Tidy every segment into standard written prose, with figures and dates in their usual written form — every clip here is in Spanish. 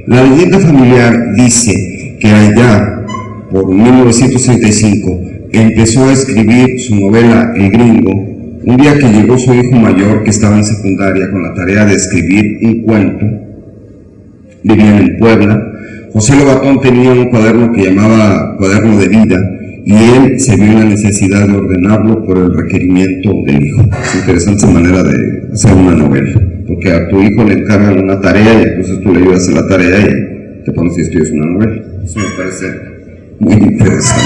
La leyenda familiar dice que allá, por 1935, empezó a escribir su novela El Gringo, un día que llegó su hijo mayor, que estaba en secundaria, con la tarea de escribir un cuento. Vivían en Puebla. José Lobatón tenía un cuaderno que llamaba Cuaderno de Vida, y él se vio en la necesidad de ordenarlo por el requerimiento del hijo. Es interesante esa manera de hacer una novela, porque a tu hijo le encargan una tarea y entonces tú le ayudas en la tarea y te pones y escribes una novela. Eso me parece muy interesante.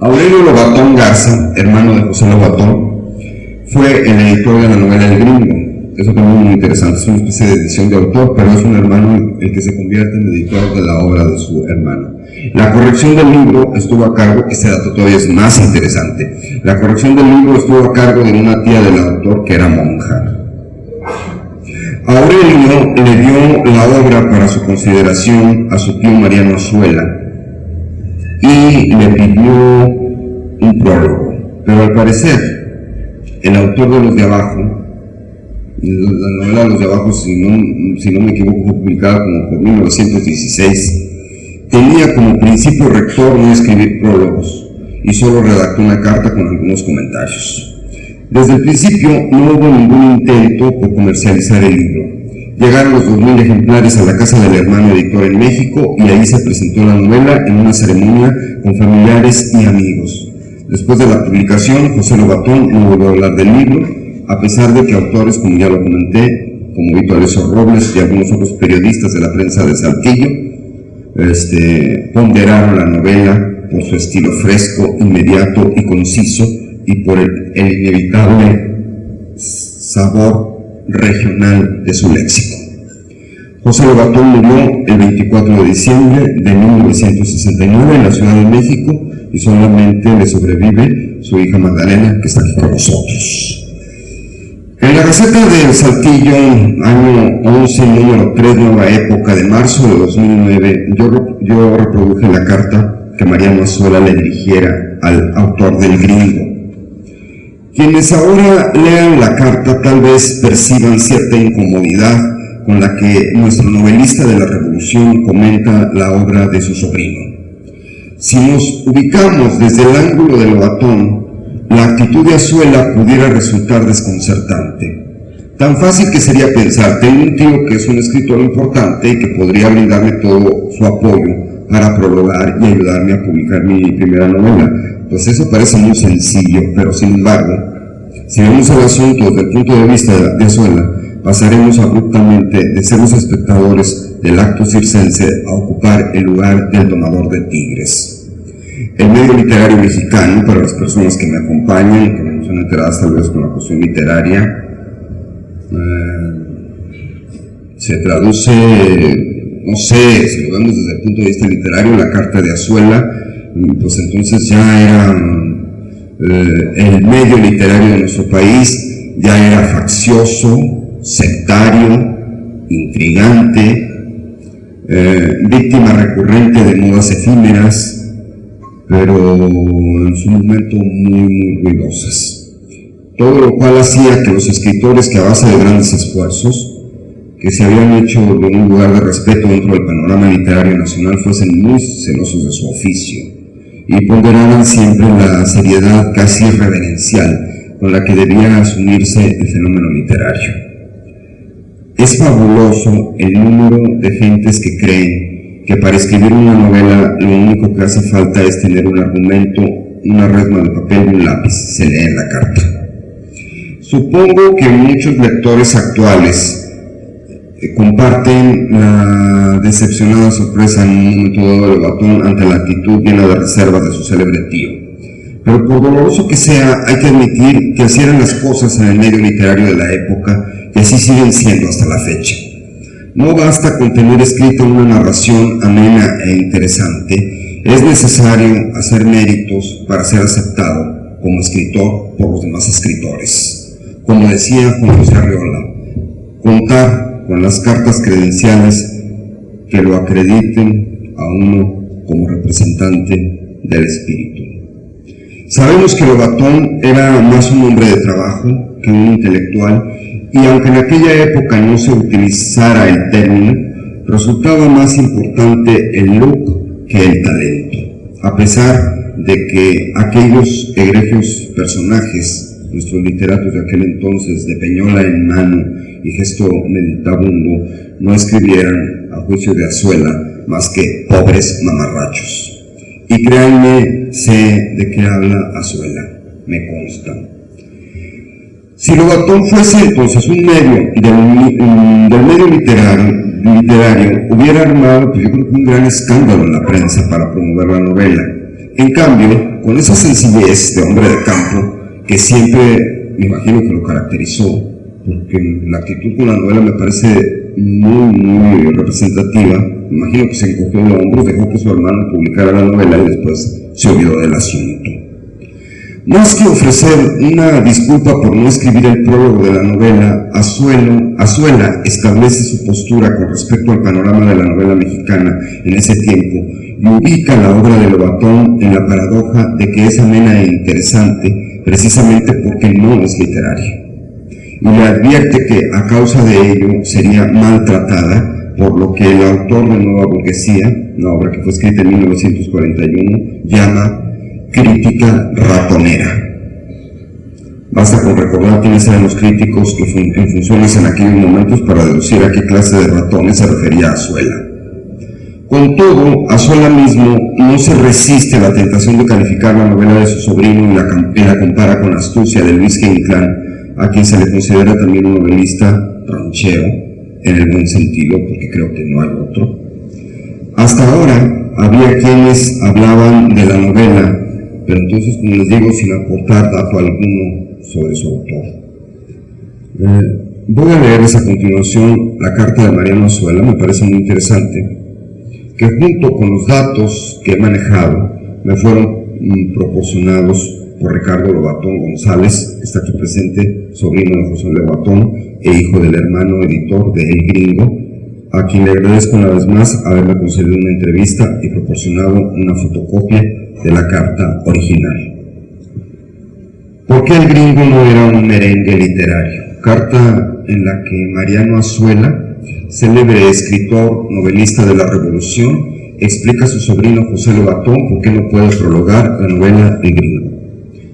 Aurelio Lobatón Garza, hermano de José Lobatón, fue el editor de la novela El Gringo. Eso también es muy interesante, es una especie de edición de autor, pero es un hermano el que se convierte en editor de la obra de su hermano. La corrección del libro estuvo a cargo, este dato todavía es más interesante, la corrección del libro estuvo a cargo de una tía del autor que era monja. Aurelio le dio la obra para su consideración a su tío Mariano Azuela y le pidió un prólogo, pero al parecer el autor de Los de Abajo, la novela de Los de Abajo, si no me equivoco, fue publicada como por 1916, tenía como principio rector no escribir prólogos y solo redactó una carta con algunos comentarios. Desde el principio no hubo ningún intento por comercializar el libro. Llegaron los 2000 ejemplares a la casa del hermano editor en México y ahí se presentó la novela en una ceremonia con familiares y amigos. Después de la publicación, José Lobatón no volvió a hablar del libro, a pesar de que autores, como ya lo comenté, como Vito Alessio Robles y algunos otros periodistas de la prensa de Saltillo, ponderaron la novela por su estilo fresco, inmediato y conciso y por el inevitable sabor regional de su léxico. José Lobatón murió el 24 de diciembre de 1969 en la Ciudad de México y solamente le sobrevive su hija Magdalena, que está aquí con nosotros. En la Gaceta del Saltillo, año 11, número 3, Nueva Época, de marzo de 2009, yo reproduje la carta que Mariano Azuela le dirigiera al autor del Gringo. Quienes ahora lean la carta tal vez perciban cierta incomodidad con la que nuestro novelista de la Revolución comenta la obra de su sobrino. Si nos ubicamos desde el ángulo de Lobatón, la actitud de Azuela pudiera resultar desconcertante. Tan fácil que sería pensar, tengo un tío que es un escritor importante y que podría brindarme todo su apoyo para prologar y ayudarme a publicar mi primera novela. Pues eso parece muy sencillo, pero sin embargo, si vemos el asunto desde el punto de vista de Azuela, pasaremos abruptamente de ser los espectadores del acto circense a ocupar el lugar del domador de tigres. El medio literario mexicano, para las personas que me acompañan, que no son enteradas tal vez con la cuestión literaria, se traduce, no sé, si lo vemos desde el punto de vista literario, la carta de Azuela, pues entonces ya era el medio literario de nuestro país, ya era faccioso, sectario, intrigante, víctima recurrente de modas efímeras, pero en su momento muy ruidosas. Todo lo cual hacía que los escritores que a base de grandes esfuerzos, que se habían hecho de un lugar de respeto dentro del panorama literario nacional, fuesen muy celosos de su oficio y ponderaran siempre la seriedad casi reverencial con la que debía asumirse el fenómeno literario. Es fabuloso el número de gentes que creen que para escribir una novela lo único que hace falta es tener un argumento, una resma de papel y un lápiz, se lee en la carta. Supongo que muchos lectores actuales comparten la decepcionada sorpresa en un momento dado de Lobatón ante la actitud llena de reservas de su célebre tío. Pero por doloroso que sea, hay que admitir que así eran las cosas en el medio literario de la época y así siguen siendo hasta la fecha. No basta con tener escrita una narración amena e interesante Es necesario hacer méritos para ser aceptado como escritor por los demás escritores. Como decía Juan José Arreola, contar con las cartas credenciales que lo acrediten a uno como representante del espíritu. Sabemos que Lobatón era más un hombre de trabajo que un intelectual, y aunque en aquella época no se utilizara el término, resultaba más importante el look que el talento, a pesar de que aquellos egregios personajes, nuestros literatos de aquel entonces, de peñola en mano y gesto meditabundo, no escribieran, a juicio de Azuela, más que pobres mamarrachos. Y créanme, sé de qué habla Azuela, me consta. Si Lobatón fuese entonces un medio del medio literario, hubiera armado, pues yo creo que un gran escándalo en la prensa para promover la novela. En cambio, con esa sencillez de hombre de campo, que siempre me imagino que lo caracterizó, porque la actitud con la novela me parece muy representativa. Me imagino que se encogió de hombros, dejó que su hermano publicara la novela y después se olvidó del asunto. Más que ofrecer una disculpa por no escribir el prólogo de la novela, Azuela establece su postura con respecto al panorama de la novela mexicana en ese tiempo y ubica la obra de Lobatón en la paradoja de que es amena e interesante precisamente porque no es literaria. Y le advierte que a causa de ello sería maltratada, por lo que el autor de Nueva Burguesía, una obra que fue escrita en 1941, llama crítica ratonera. Basta con recordar quiénes eran los críticos que en funciones en aquellos momentos para deducir a qué clase de ratones se refería Azuela. Con todo, Azuela mismo no se resiste a la tentación de calificar la novela de su sobrino y la compara con la astucia de Luis G. Inclán, a quien se le considera también un novelista ranchero, en el buen sentido, porque creo que no hay otro. Hasta ahora había quienes hablaban de la novela, pero entonces, como les digo, sin aportar dato alguno sobre su autor. Voy a leerles a continuación la carta de Mariano Azuela, me parece muy interesante, que junto con los datos que he manejado me fueron proporcionados por Ricardo Lobatón González, que está aquí presente, sobrino de José Lobatón e hijo del hermano editor de El Gringo, a quien le agradezco una vez más haberme concedido una entrevista y proporcionado una fotocopia de la carta original. ¿Por qué El Gringo no era un merengue literario? Carta en la que Mariano Azuela, célebre escritor, novelista de la Revolución, explica a su sobrino José Lobatón por qué no puede prologar la novela El Gringo.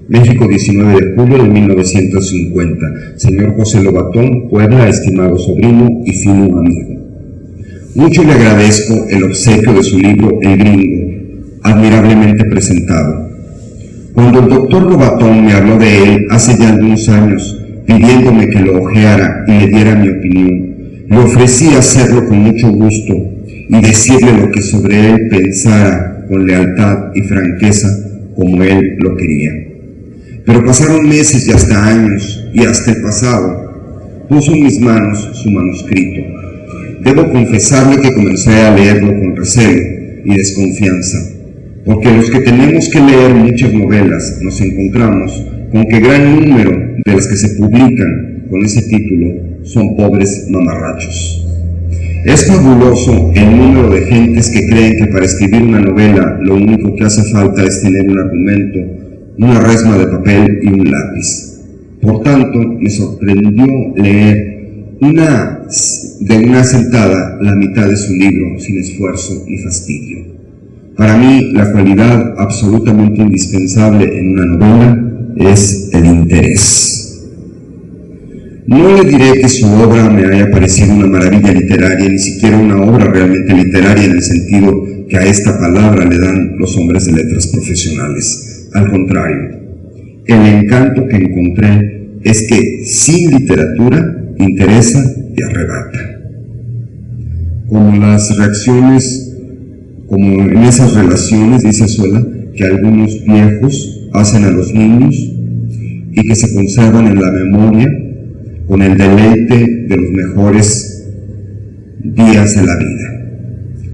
México, 19 de julio de 1950. Señor José Lobatón, Puebla, estimado sobrino y fino amigo. Mucho le agradezco el obsequio de su libro El Gringo, admirablemente presentado. Cuando el doctor Lobatón me habló de él hace ya algunos años, pidiéndome que lo hojeara y le diera mi opinión, le ofrecí hacerlo con mucho gusto y decirle lo que sobre él pensara con lealtad y franqueza como él lo quería. Pero pasaron meses y hasta años, y hasta el pasado puso en mis manos su manuscrito. Debo confesarle que comencé a leerlo con recelo y desconfianza, porque los que tenemos que leer muchas novelas nos encontramos con que gran número de las que se publican con ese título son pobres mamarrachos. Es fabuloso el número de gentes que creen que para escribir una novela lo único que hace falta es tener un argumento, una resma de papel y un lápiz. Por tanto, me sorprendió leer de una sentada la mitad de su libro sin esfuerzo ni fastidio. Para mí, la cualidad absolutamente indispensable en una novela es el interés. No le diré que su obra me haya parecido una maravilla literaria, ni siquiera una obra realmente literaria en el sentido que a esta palabra le dan los hombres de letras profesionales. Al contrario, el encanto que encontré es que sin literatura interesa y arrebata. Como en esas relaciones, dice Azuela, que algunos viejos hacen a los niños y que se conservan en la memoria con el deleite de los mejores días de la vida.